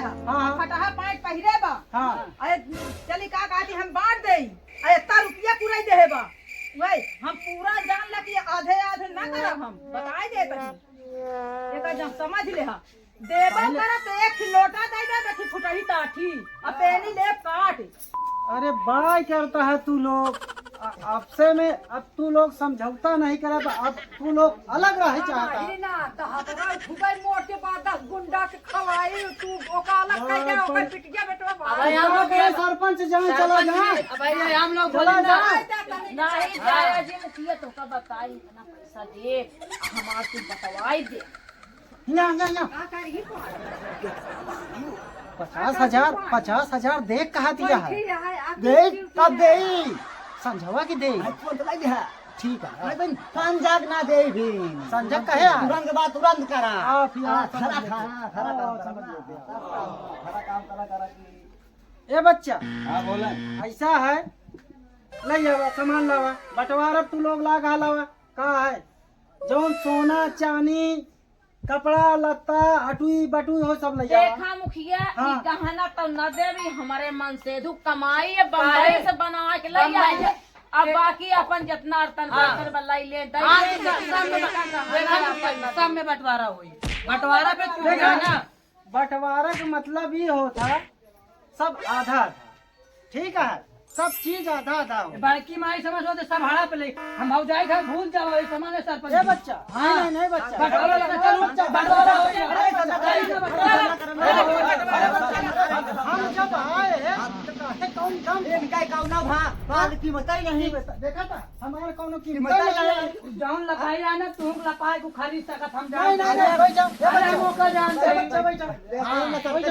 हा हाँ। फटाहा पाँच पहिरे बा हाँ अरे चली का कहती हम बांट देई अरे इतना रुपया पूरा दे बा वही हम पूरा जान ला कि आधे आधे ना करब हम बताई दे तनी एक जब समझ ले हा देबो करा तो एक लोटा दे दे देखी फुटही ताठी अब पेनी ले काट अरे बाय करता है तू लोग अब से में अब तू लोग समझौता नहीं करे तो अब तू लोग अलग रहे चाहता है। ना तो हतरा खुदाई मोटे बा 10 गुंडा के खवाई तू ओका अलग कह के ओकर पिटिया बेटवा अब हम लोग के सरपंच जहाँ चला जा अब हम लोग चला जा नहीं जाया जी मुखिया तो का बताई इतना पैसा दे हमार तू बतवाई दे यहाँ का करी 50,000 देख कहा दिया है दे कब दे समझवा की दे फोन तो लगी है ठीक है लेकिन संजग ना दे भी संजग कहे तुरंत के बाद तुरंत करा आप यार खरा काम करा ए बच्चा हां बोला ऐसा है ले जावा सामान लावा बंटवारा तू लोग लागा लावा का है जो सोना चांदी कपड़ा लत्ता हटुई बटुई हो सब ले जावा देखा मुखिया हाँ। ई गहना तो न देवी हमारे मन से दु कमाई है बम्बई से बना के ले आए अब बाकी अपन जितना अर्तन कर बल्लाई ले दई सब में बंटवारा हुई बंटवारा पे तू ना बंटवारा का मतलब ये होता सब आधा आधा ठीक है सब चीज आधा आधा हो बाकी माई समझ हो तो सब भाड़ा पे ले हम भाव जाए घर भूल जाओ ये सामान है सरपंच ए बच्चा नहीं बच्चा बंटवारा लगा चलो बंटवारा हो गया हम जब आए तो कौन कम एक काय काउना भा बाल की बताई नहीं देखा था हमारे कौनो की जाऊन लपाई आना तू लपाई को खरीद सकत हम नहीं बैठ जाओ अरे मौका जान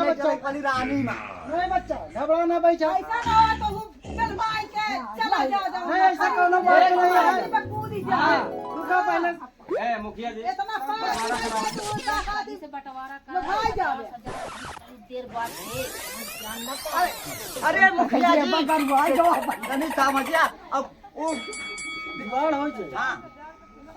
बच्चा खाली रानी मां नहीं बच्चा घबरा ना बैठ जाओ ऐसा ना हो तो चल बाई के चला जा नहीं ऐसा कोनो बात नहीं है पर कूद जा रुका पहले ए मुखिया जी इतना पास तू का खादी से बंटवारा लगाई जावे देर बाद जानना तो अरे मुखिया जी बनवाई जो नहीं समझिया अब वो बिगाड़ हो जाए हां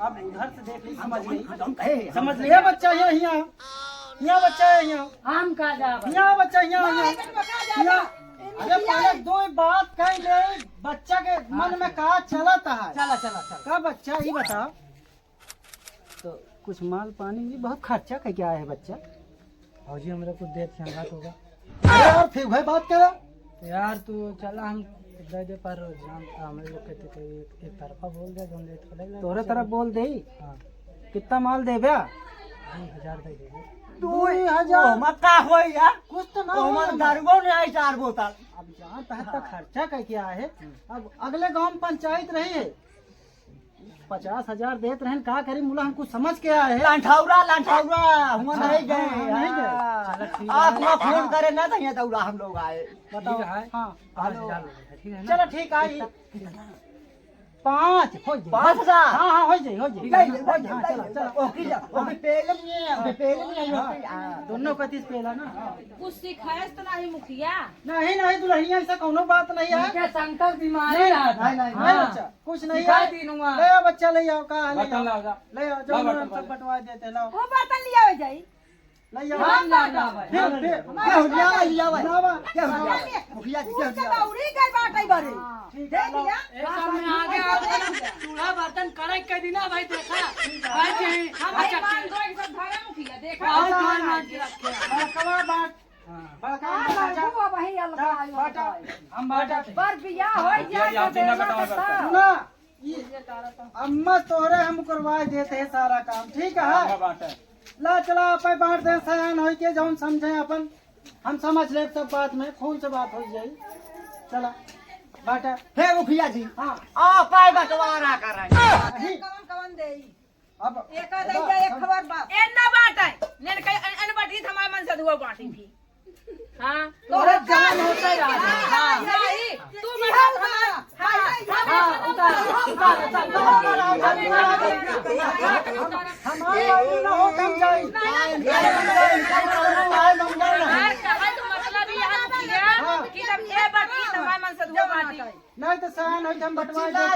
अब उधर से देख ली समझ गई हम कहे समझ लिया बच्चा यहाँ बच्चा है यहाँ हम का जा यहाँ बच्चा यहाँ अरे पहले दो बात कह ले बच्चा के मन में कहा चलता है चला चला चला का बच्चा ये बता तो कुछ माल पानी भी बहुत खर्चा का क्या है बच्चा फौजी हमरा को देख संगात होगा अरे यार फिर भाई बात करो यार तू चला हम दे पर जान हमारे लोग कहते थे एक तरफा बोल दे जो लेट कर तोरे तरफ बोल दे हां कितना माल दे बे 2000 दे दे 2000 मक्का हो या कुछ तो ना हमर दरबो नहीं आई 4 बोतल अब जहाँ तक तक खर्चा का क्या है अब अगले गांव में पंचायत रही है 50,000 देते रहे का करी मुला हमको समझ के आया है लांठाउरा हम नहीं गए नहीं गए आप ना फोन करे ना तो दौड़ा हम लोग आए बताओ ठीक है। हाँ 5000 ठीक है ना चलो ठीक है 5 हो जाए 5,000 हाँ हो जाए हाँ चलो चलो ओके पेले दोनों का 30 पहला ना कुछ सिखाए तो नहीं मुखिया नहीं दुल्हनिया ऐसा कोनो बात नहीं है क्या शंकर बीमारी रहा था नहीं बच्चा कुछ नहीं सिखा है दीनूंगा ले आओ बच्चा ले आओ का ले बर्तन लाओ जा। ले आओ जो हम सब बंटवा देते लाओ वो बर्तन लिया हो जाई ले आओ हम ना ना भाई मुखिया जी तू चला उड़ी गई बाटई बरे देख लिया ए सब में आगे आओ चूल्हा बर्तन करे के दिना भाई देखा भाई जी हमारे मान दो एक सब धारा मुखिया देखा बहुत मान मान के रखे बड़कवा बात बड़का वो वही अल्लाह बाटा हम बाटा पर बिया हो ये जा आप दिन ना कटाओ करता सुना अम्मा तोरे हम करवा देते हैं सारा काम ठीक है बात है ला चला आप बांट दे सयान हो के जौन समझे अपन हम समझ ले सब बात में फोन से बात हो जाए चला बाटा हे मुखिया जी हाँ आ पाए बंटवारा कर कवन कवन देई अब एक दैया एक खबर बाप एन्ना बाटाई नेन कई अन बाटी हमारे मन से दुआ बाटी भी हां तोरे जान होता रहा हां नहीं तू हमारा ना हो कम जाए मतलब ये मुखिया कि जब ये बाटी हमारे मन से दुआ बाटी नहीं तो सयान हो हम बंटवा नहीं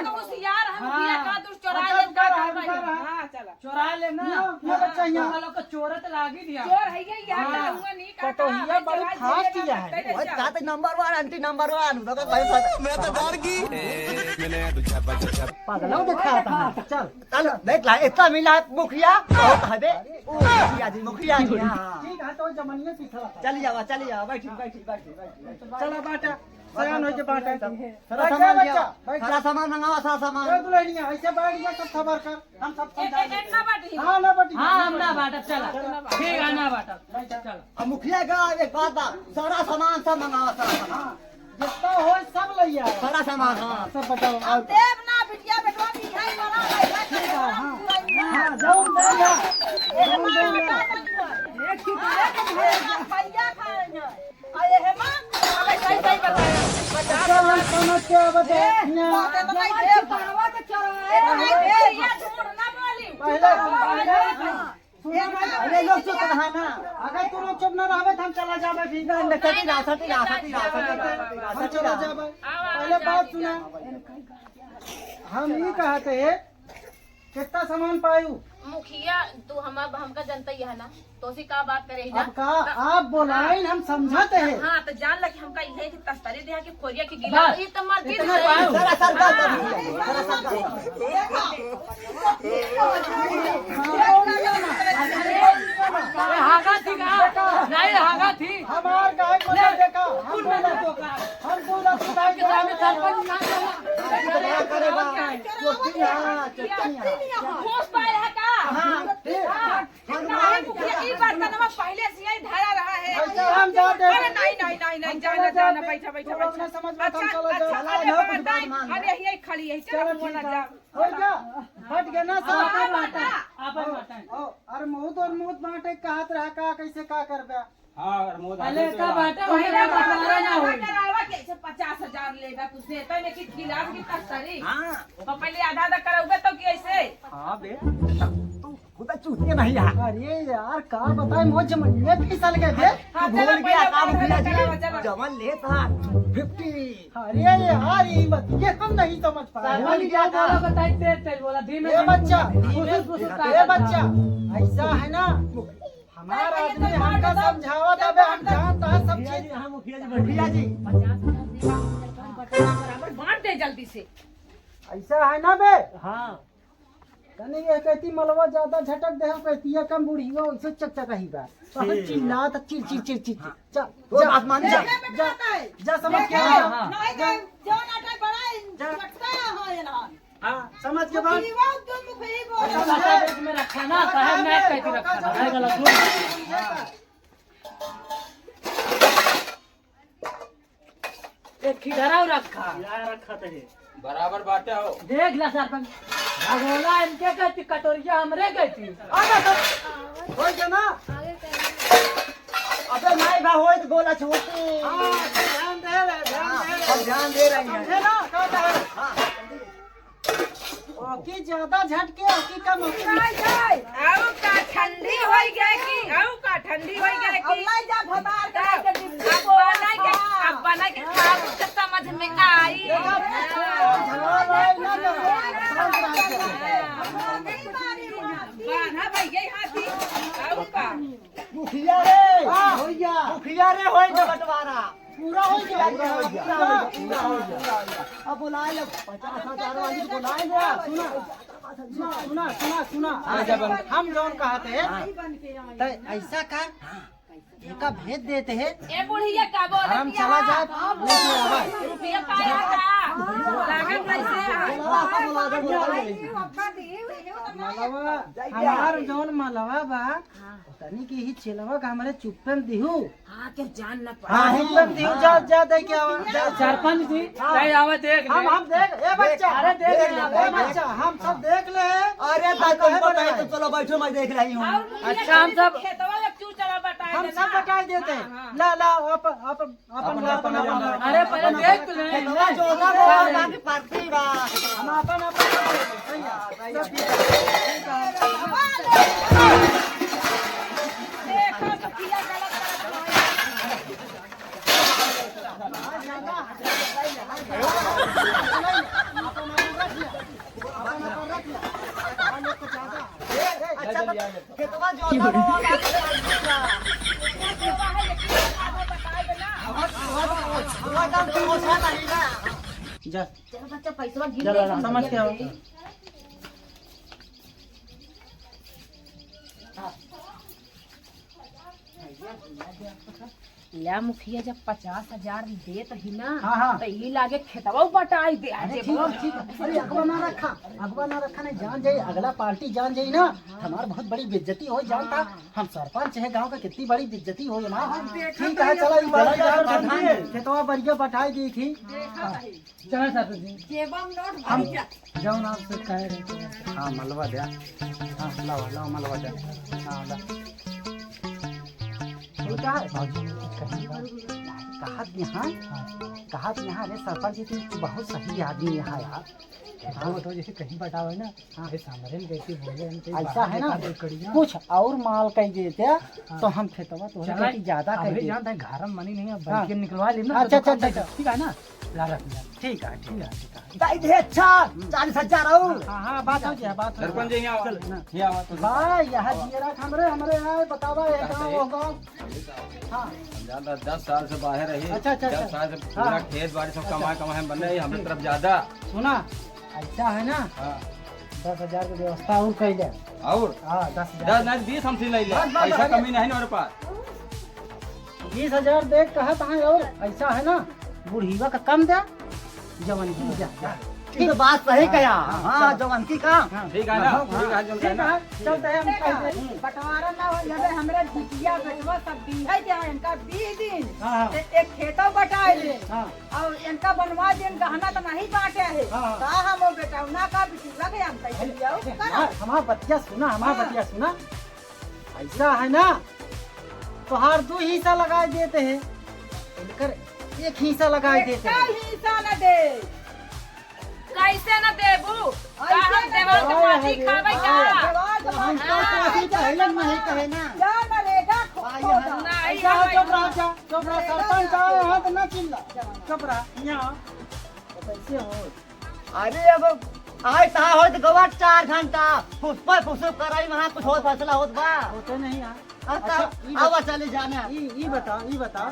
तो उस यार हम मुखिया का दुष्ट चौराहे का हां चला चोरा ले ना ये बच्चा यहाँ वालों को चोरत लागी दिया चोर है ये यार कहूंगा नहीं का तो ये बड़ी खास चीज है ओए कहते नंबर 1 आंटी नंबर 1 तो भाई मैं तो डर गई पागलों दिखा था चल चल देख ला इतना मिला मुखिया बहुत है बे ओ मुखिया जी हां ठीक है तो जमनिया सीखा चली जावा बैठी चला बाटा सयान हो के बाटा सारा बैठ जा सामान बच्चा लिया बैठ सारा सामान मंगावा सारा जा सामान दुल्हनिया ऐसे बैठ जा सब खबर कर हम सब समझा एक ना बाटी हां ना बटी हाँ हम ना बाटा चला ठीक है ना बाटा चलो अब मुखिया का एक बात बा सारा सामान सब मंगावा सारा सामान जितना हो सब लइया सारा सामान हां सब बताओ अब देव ना बिटिया बेटवा की है बना है हां जाओ दे जा जाओ दे जा एक चुटकी भैया खाएंगे आए है मां सही सही बताया अच्छा हम समझ के बता बातें तो नहीं देव करवा के चलो नहीं देव ये झूठ ना बोली अरे लोग चुप रहा ना अगर तू लोग चुप न रहबे तो हम चला जाबे भी सती हम चला जाबे पहले बात सुना हम ये कहते हैं कितना सामान पायू मुखिया तू हमका जनता ही है ना तो उसी का बात करे अब का आप बोलाइन हम समझाते हैं हाँ तो जान लगे हमका ये की तस्तरी दे कि खोरिया की गिला ये तो मर्जी इतना पायू सारा सरकार हागा थी नहीं हागा थी हमार गाय को नहीं देखा हम बोला तो गाय के सामने सरपंच ना करे बा चुटिया होश पाए है का नहीं मुखिया ई बात का नवा पहले से ही धरा रहा है अच्छा हम जाते हैं अरे नहीं जाना जाना बैठा बैठा लोग ने समझ में अच्छा हम चला अच्छा जाओ अरे बताएं अरे यही खड़ी है चलो चलो ठीक ना है जा हो गया हट गया ना सब हाँ, बाटा। आपन बाटा ओ अरे मुंह और मुंह बांटे कहत रहा का कैसे का करबे हाँ मोद पहले का बाटा पहले होने बटवारा ना हो करावा के 50,000 लेगा कुछ देता नहीं कि खिलाफ की तस्तरी हां तो पहले आधा आधा कराओगे तो कैसे हां बे तू खुद चूतिया नहीं यार अरे यार का बताए मौज मनिए फिसल गए बे हाँ, भूल चलो, गया पहले काम आधा किया आधा करावा, जी चलो। जमन लेता 50 अरे यार ये बात ये हम नहीं समझ पाए सरपंच क्या बोला बताई तेज बोला धीमे ये बच्चा धीमे ये बच्चा ऐसा है ना हमारा आदमी हमका समझावा तबे हम जानता है सब चीज हां मुखिया जी बराबर बांट दे जल्दी से ऐसा है ना बे हां तने ये कहती मलवा ज्यादा झटक दे हम कहती है कम बूढ़ी हो ऐसे चकचक ही बा तो चिल्ला तो चिर जा तो बात मान जा जा जा समझ के नहीं नहीं जो नाटक बड़ा झटका है ना हां समझ के बात जीवा तुम मुखी बोल साहब में रखा ना साहब ने कहती रखा है गलत एक खिधरा रखा बराबर बाटे हो देख ला सरपंच भगोला इनके कहती कटोरिया हमरे कहती हो गया ना अबे नहीं बा होए तो गोला छोटी हां ध्यान दे ले हम ध्यान दे रहे हैं है ना कहता है ओकी ज्यादा झटके ओकी कम आओ का ठंडी हो गया की आओ का ठंडी हो गया अब की नहीं जा भतार अब बना के खाओ तो समझ में आई बाना भाई यही हाथी आओ का मुखिया रे हो गया मुखिया रे होए तो बंटवारा पूरा हो गया पूरा हो गया अब बुलाए लो 50,000 वाली को बुलाए लो सुना हम जौन कहते हैं तो ऐसा कर इनका भेज देते हैं ए बुढ़िया का बोल हम चला जाए लेके आवे रुपया पाया था लागत मलवा हमार जौन मलवा बा तनी की ही चिलवा का हमारे चुप्पन दिहू हां के जान न हां चुप्पन दिहू जा दे के आवा सरपंच जी नहीं आवे देख हम देख ए बच्चा अरे देख ए बच्चा हम सब देख ले अरे तुमको बताए तो चलो बैठो मैं देख रही हूँ अच्छा हम सब खेतवा में क्यों चला बताए हम सब बता देते हैं ला अपन अरे पहले देख तो ले जो ना वो बाकी पार्टी बा हम अपन देखो तो किया गलत अपन रख लिया जा चलो बच्चा पैसा गिन चलो ले समझ के आओ। या मुखिया जब 50,000 देत ही ना हाँ, हाँ। तो ये लागे खेतवा बटाई दे अरे ठीक है, ठीक है। अरे अगवा ना रखा नहीं, जान जाए अगला पार्टी जान जाए ना, हमार बहुत बड़ी बेइज्जती हो जानता। हम सरपंच है गांव का, कितनी बड़ी बेइज्जती हो ना। ठीक है चलो खेतवा बढ़िया बटाई दी थी। चलो सरपंच जी हम जाओ ना आपसे कह रहे थे। हाँ मलवा दे, हाँ लाओ मलवा दे, हाँ ला। ठीक है भाजी कहा यहाँ अरे सरपंच जी तू बहुत सही आदमी यहाँ यार। हाँ वो तो जैसे कहीं बटाओ है ना, हाँ सामने में कैसे बोले ऐसा है ना, कुछ और माल कह देते तो हम खेतवा तो ज्यादा कह देते। जानते हैं घर में मनी नहीं है, हाँ। बैठ के निकलवा ली ना। अच्छा, ठीक है ना, ला रख लिया। ठीक है दाई दे अच्छा 40,000 और हाँ बात हो जाए बात हो जाए। सरपंच जी यहाँ चल, आओ। यहाँ आओ तो भाई यहाँ जियरा हमरे यहाँ बतावा है गाँव वो गाँव। हाँ ज्यादा 10 साल से बाहर रही। अच्छा, 10 साल से पूरा हाँ। खेत बाड़ी सब कमाए बन रही हमारे तरफ ज्यादा। सुना ऐसा है ना, हाँ 10,000 की व्यवस्था और कर दे। और हाँ 10 नहीं 20 हमसे ले ले, बस, पैसा बस, कमी नहीं हमारे पास। 20,000 देख कहत है। और ऐसा है ना, बुढ़ीवा का कम दे, जवन की जा। ये तो बात सही कहा। हाँ, हाँ चल। जवान की काम ठीक है ना, ठीक है जो ठीक कहना। है चलते हैं हम कह दे। बंटवारा ना हो जाए, हमरे बिटिया बेटवा सब बीहे जाए, इनका 20 दिन हाँ एक खेतों बटाए ले हाँ और इनका बनवा दिन गहना तो नहीं बांटे है। हाँ। का हम वो बेटौना का बिटिया के हम कैसे लियाओ करा। हमारा बतिया सुना, ऐसा है ना, तोहार 2 हिस्सा लगा देते हैं, इनकर 1 हिस्सा लगा देते का हैं। हिस्सा न दे। कैसे न देबू का हम देवल के पार्टी खाबै का हम तो कोशिश पहले नहीं कहे ना। जा नरेगा खोदा। नहीं ऐसा है, चुप रहा सरपंच आए हैं तो ना चिल्ला, चुप रहा यहाँ तो कैसे हो। अरे अब आए ता हो तो गवा 4 घंटा फुसुप कराई वहाँ कुछ और फैसला होत बा। होते नहीं यार। अच्छा अब चले जाना। ये बता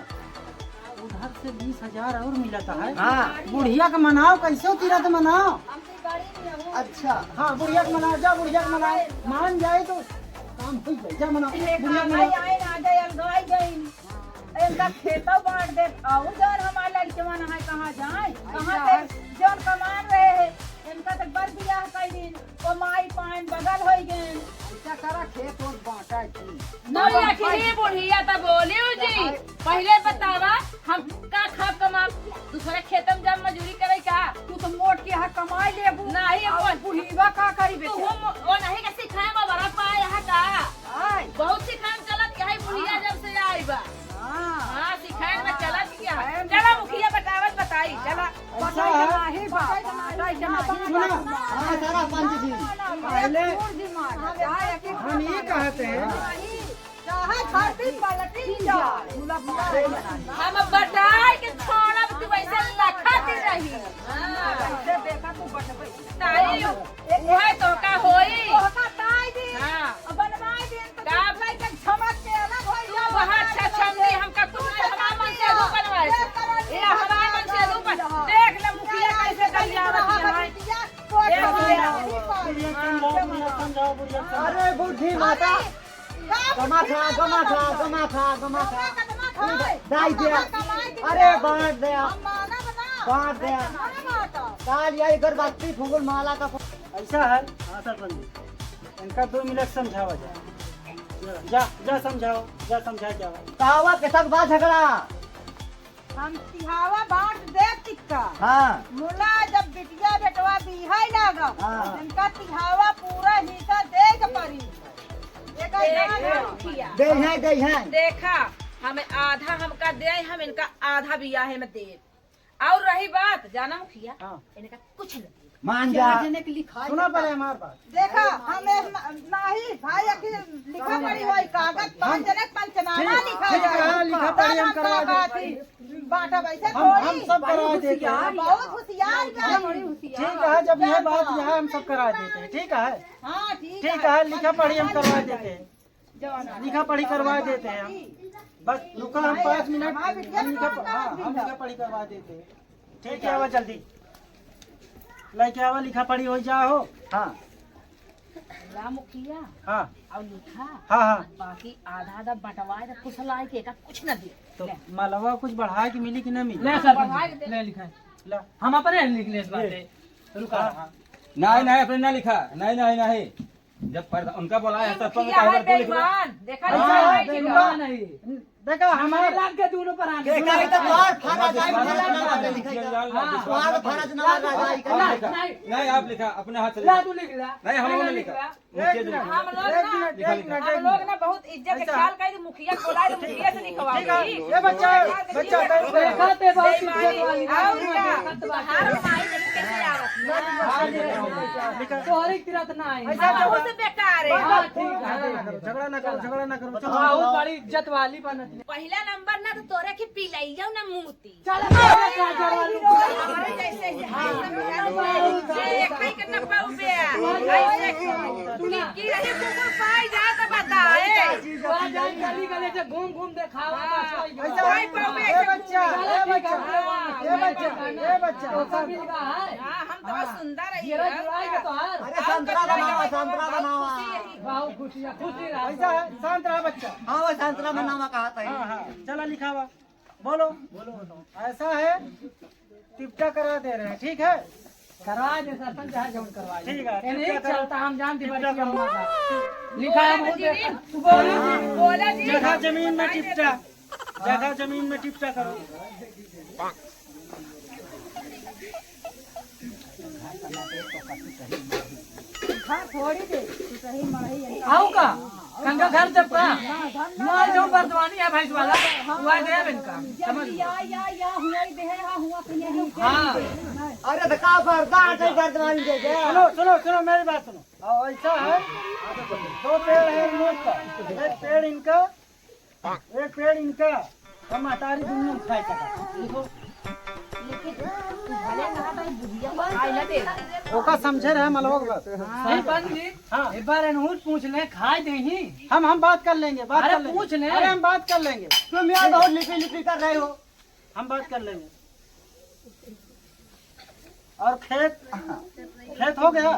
उधर से 20,000 और मिलता है। हाँ बुढ़िया का मनाओ, कैसे तीरथ मनाओ। हमकी गाड़ी में हो। अच्छा हाँ बुढ़िया का मनाओ, जा बुढ़िया का मनाओ, मान जाए तो काम हो जाए, जा मनाओ बुढ़िया का भाई मनाओ। आए ना जाए अलगाई गई। इनका खेतों बांट दे और जौन हमारे लड़के है कहाँ जाए, कहाँ से जौन कमान रहे हैं इनका तो बर बियाह कर दिन कमाई पान बगल हो गए। ऐसा करा खेत और बांटा की नौ अखिली बुढ़िया तो बोली जी पहले बतावा हम का खा कमा दूसरे खेतम जब मजूरी करे का तू तो मोट के यहाँ कमाई ले नहीं और बुढ़ीवा का करी तू बेटा। वो नहीं का सिखाए बा बड़ा पाए यहाँ का आय बहुत सिखाए चलत यही बुढ़िया जब से आई बा। हां हाँ सिखाए में चलत क्या चला मुखिया बतावत बताई चला ऐसा है, नहीं बा सुना हाँ सारा पंच जी पहले हम ये कहते हैं, हम बताए कि छोड़ा तू वैसे लखा दी रही ताई वह तो का होई हाँ वहाँ छछमनी हमका कुछ नहीं हमारा मन से दू बनवाए ये हमारा मन से दू बन देख ले मुखिया कैसे कर अरे बुद्धि माता गमा खा दाई दे। अरे बांट दे काल यही गर्भवती फूल माला का ऐसा है। हाँ सरपंच जी, इनका 2 मिनट समझावा जा समझा जाओ। कावा के तक बात झगड़ा। हम तिहावा बांट दे टिक्का हाँ मुला जब बिटिया बेटवा बिहाई लागा हाँ। इनका तिहावा पूरा हिस्सा दे के पड़ी। दे हैं देखा हमें आधा हमका दे हम इनका आधा बियाह में दे और रही बात जाना मुखिया हाँ। इनका कुछ नहीं मान जा। सुना पड़े हमारे बात। देखा हमें नहीं भाई अखिल लिखा पड़ी हुई कागज 5 जने पंचनामा लिखा ठीक है, लिखा पढ़ी हम करवा देंगे। बाटा वैसे हम सब करा देते हैं। बहुत होशियार ठीक है, जब यह बात यहाँ हम सब करा देते हैं। ठीक है हाँ ठीक है, लिखा पढ़ी हम करवा देते हैं। लिखा पढ़ी करवा देते हैं हम। बस रुका हम 5 मिनट, हम लिखा पढ़ी करवा देते हैं। ठीक है, आवा जल्दी लेके आवा, लिखा पढ़ी हो जाओ। हाँ ला मुखिया हाँ और लिखा हाँ हाँ। बाकी आधा आधा बंटवाए तो कुछ लाए के का कुछ न दे तो मलवा कुछ बढ़ा के मिली कि न मिली? ले सरपंच ले लिखा है। ला। हम अपने लिख ले इस बात पे। रुका हाँ। नहीं नहीं अपने ना लिखा, नहीं नहीं नहीं, जब उनका बोला है सरपंच मुखिया है को लिख लो। बेईमान देखा हाँ, नहीं बेईमान जाएगा। नहीं देखा हमारे हमारे लाग के दोनों पर आने देखा है तो बात फरज आई फरज ना लिखा बात फरज ना लगाई नहीं आप लिखा अपने हाथ से ला लिखा। तू लिख ला नहीं हम लोगों ने लिखा, मुखिया जी ने लिखा। हम लोग ना बहुत इज्जत के ख्याल करी मुखिया बोला तो मुखिया से निकलवा ठीक है, ये बच्चा देखा ते बहुत इज्जत वाली और क्या हर माई नहीं कैसे आवत लिखा। तोहरी किरत ना आई बहुत बेकार है हाँ, ठीक है झगड़ा ना करो, झगड़ा ना करो, चलो बहुत बड़ी इज्जत वाली बनत है। पहला नंबर ना तो तोरे की पिलाइयो ना मूती चल हमारे जैसे एक ही करना पाऊबे ऐसे की रही कुकुर पाई जा तो बताए गली गली से घूम घूम देखावा पाई पाऊबे ये बच्चा, ये बच्चा, ये बच्चा, ये बच्चा। हां हम तो सुंदर है ये जुड़ाई के तोहार अरे संतरा बनावा बहुत खुशी खुशी रहा ऐसा है, शांत रहा बच्चा। हाँ वो संतरा बनावा कहा था हाँ हाँ, चला लिखावा, बोलो। ऐसा है, टिप्टा करा दे रहे हैं, ठीक है? करवा दे सरपंच है जौन करवा दे। ठीक है, ये नहीं टिप्टा करो। चलता हम जानते बड़ी अम्मा का लिखा है बहुत देखा। तू बोला जी जगह जमीन में टिप्टा, जगह जमीन में टिप्टा करो। आओ का कंगा घर जब का मार जो बर्दवानी है भैंस वाला हुआ दे इनका समझ हाँ अरे तो का फरदा है गर्दवानी दे दे सुनो सुनो सुनो, मेरी बात सुनो। और ऐसा है, 2 पेड़ है इन लोग का, एक पेड़ इनका, एक पेड़ इनका, हम हतारी दुनिया में खाए सका। देखो ओका समझे रहे मलवा के बात। सरपंच जी हाँ। एक बार अनूठ पूछ ले खाए दे ही हम बात कर लेंगे, बात अरे कर लेंगे। पूछ ले। अरे हम बात कर लेंगे, तुम यार बहुत लिपी लिपी कर रहे हो हम बात कर लेंगे। और खेत हो गया,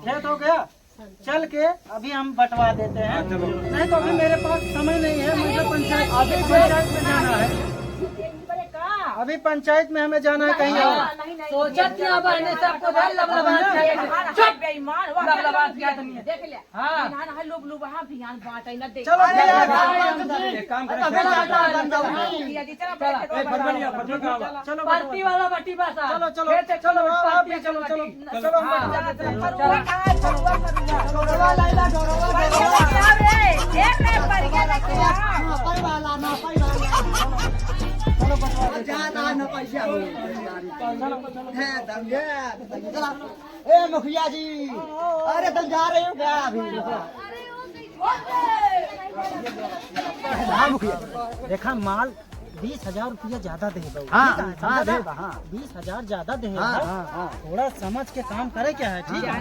खेत हो गया, चल के अभी हम बंटवा देते हैं। नहीं तो अभी मेरे पास समय नहीं है, मुझे पंचायत में जाना है। अभी पंचायत में हमें जाना है कहीं और। सोचत क्या बहने सबको दे लबलबात चाहिए चुप बेईमान लबलबात क्या नहीं देख ले हाँ बिहान है लोग लोग वहां बिहान बांटे न दे चलो एक काम करें, मुखिया जी चलो चलो पार्टी वाला बटी बसा चलो चलो चलो आप भी चलो चलो चलो एक नहीं पड़ गया वाला ना वाला ज्यादा न पैसा हो है दंगे चला ए मुखिया जी अरे तुम जा रहे हो क्या अभी हाँ मुखिया देखा माल 20,000 रुपया ज्यादा दे दो। हाँ, हाँ, दे, हाँ। 20,000 ज्यादा दे। हाँ, हाँ, हाँ। थोड़ा समझ के काम करे क्या है, ठीक है?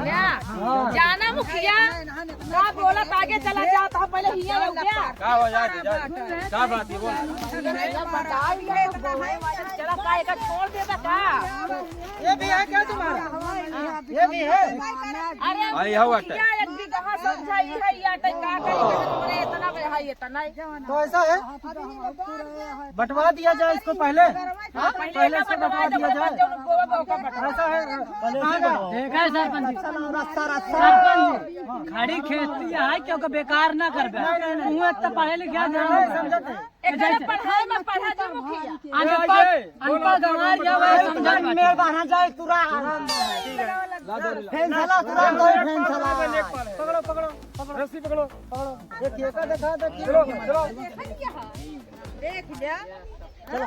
जाना मुखिया ना बोला आगे चला जाता पहले हिया हो गया क्या हो जाए क्या बात है बोल। चला काय का छोड़ देता का ये भी है क्या तुम्हारा? ये भी है? अरे भाई यहाँ बात है। मुखिया एक बीघा समझाई है या तो का करेंगे तुमने इतना पे है इतना तो ऐसा है, बंटवा दिया जाए इसको पहले। पहले से बंटवा दिया जाए। ऐसा है, देखा है सरपंच जी रास्ता रास्ता सरपंच जी खड़ी खेती है क्योंकि बेकार ना कर बे तू तो पढ़े लिखे जाना समझते हैं। एकरे पढ़ाई में पढ़ा दे मुखिया अनपढ़ गंवार जा वो समझा मेरे बहाना जाए तुरा फैन साला तुरा कोई फैन साला पकड़ो पकड़ो पकड़ो, रस्सी पकड़ो पकड़ो। ये केका दिखा दे, चलो चलो देख लिया चलो।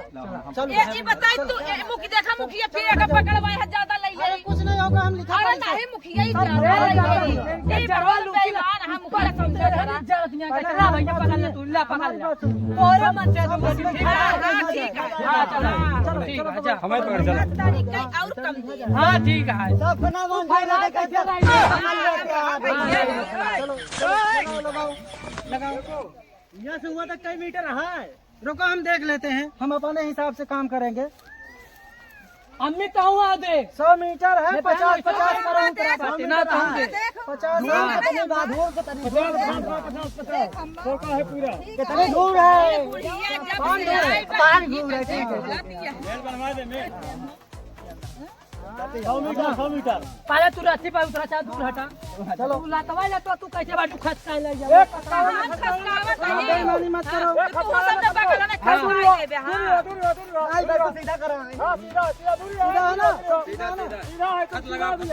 ये बताई तू मुखिया देखा मुखिया फिर एक पकड़वाए है ज्यादा ले ले कुछ नहीं होगा, हम लिखा अरे नहीं मुखिया ही ज्यादा ये बड़वा बेईमान हम मुखिया समझे जरा जल्दियां कचरा भैया पकड़ ले तू ला पकड़ ले तोरे मन से तुम ठीक है हां ठीक है हां चलो ठीक है जा हमें पकड़ चला तरीका और कम दिया हां ठीक है सब बना मन भाई लगे चलो लगाओ। लगाओ। यहाँ से हुआ तक कई मीटर है? रुको हम देख लेते हैं, हम अपने हिसाब से काम करेंगे। अम्मी तो हुआ दे 100 मीटर है, 50 करो ना तो हम दे 50 कितनी बात हो कितनी है पूरा। कितनी दूर है? बुढ़िया जब पाँच से आई पाँच दूर है, ठीक है। है 100 मीटर पहले तू रस्सी पर उतरा चा दूर हटा चलो। तू लतवा जा तो तू कैसे बाटू खसका ले जा बेईमानी मत करो। आई बात को सीधा करो। सीधा है ना? सीधा सीधा खत लगाओ खत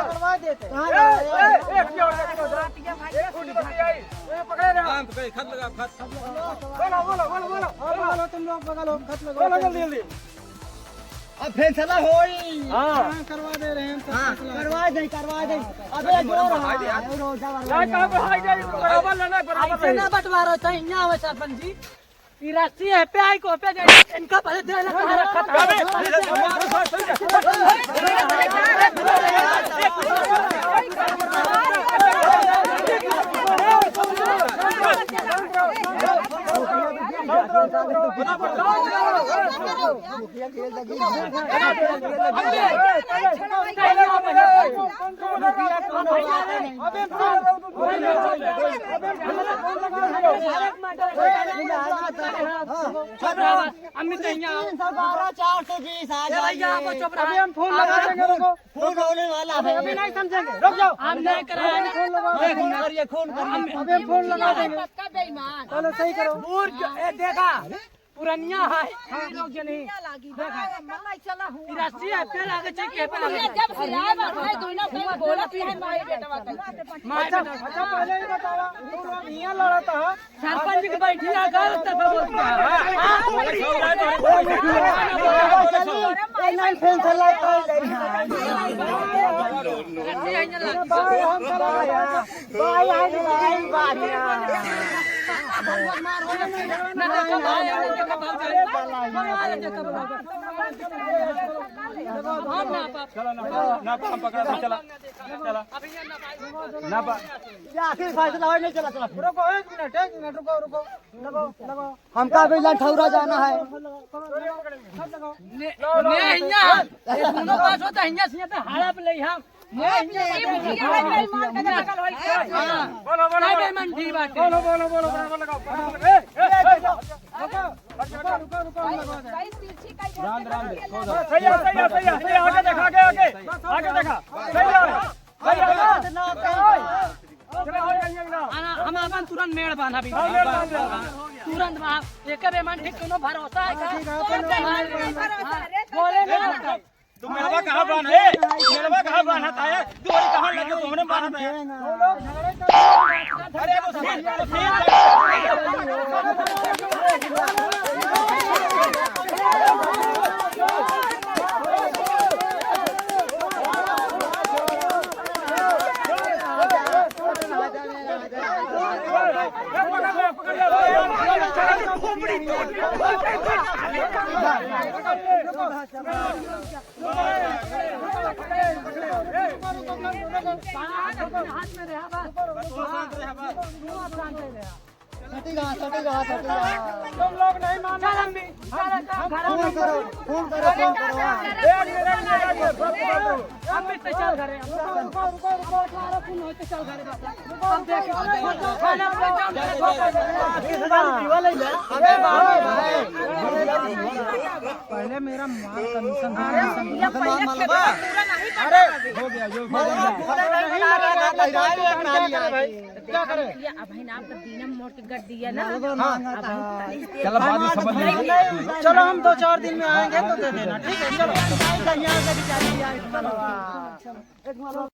करवा देते। खत लगाओ खत बोलो तुम लोग बगलो, खत लगाओ जल्दी। अब फैसला होई। हाँ करवा दे रहे हैं हम सब हाँ, फैसला। करवा दे। अबे जो रहा है रोजा वाला। ऐसे ना बंटवारो तो यहाँ हो सरपंच जी ई रस्सी है पे आई को पे दे इनका पहले दे ना अम्मी तो यहाँ 312 420 आ जाइए। अभी हम फोन लगा देंगे। रुको, फोन होने वाला है। अभी नहीं समझेंगे, रुक जाओ। हम नहीं कराया ना खून करिए खून करिए। अभी हम फोन लगा देंगे। पक्का बेईमान चलो सही करो। दूर देखा पुरानिया है हम लोग जनी देखा ई रस्सी है पे लागे चाहिए पे लागे जब से आए बा भाई दोनों कोई बोलत है माई बेटवा तक माय अच्छा पहले ही बतावा, तुम लोग यहाँ लड़ा था। सरपंच के बैठी आ गए तब बोलते नहीं फैसला कर दे। भाई हम चला भाई आज भाई बात ना देखा भाई ना देखा भाई हम ना पाप चलो ना हम पकड़ा था चला चला ना पा आखिर फैसला हो नहीं चला। रुको, एक मिनट रुको लगाओ। हमका भी लंठौरा जाना है। ने यहाँ ये दोनों पास होता है यहाँ से तो हाड़ा पे ले हम ने यहाँ बेईमान का नकल होई बोलो बेईमान ठीक बात है बोलो लगाओ। रुको हम लगा दें। राम दे सही है, आगे देखा आगे देखा। सही हम अपन तुरंत मेड़ बांधा भी तुरंत वहाँ एक बेईमान ठीक कोनो भरोसा है बोले ना तुम मेरा कहाँ बांध है मेरा कहाँ बांधा था दूरी कहाँ लगे तुमने बांधा था अरे वो तुम लोग नहीं मानो। फोन करो हम भी तो चल घरे रुको चल घरे अब देखो खाना पहले मेरा माल कमीशन क्या करे। अब है ना आपका दीनम मोड़ के गड्डी है ना चलो बाद में समझ लेंगे। चलो हम 2-4 दिन में आएंगे तो दे देना, ठीक है। चलो।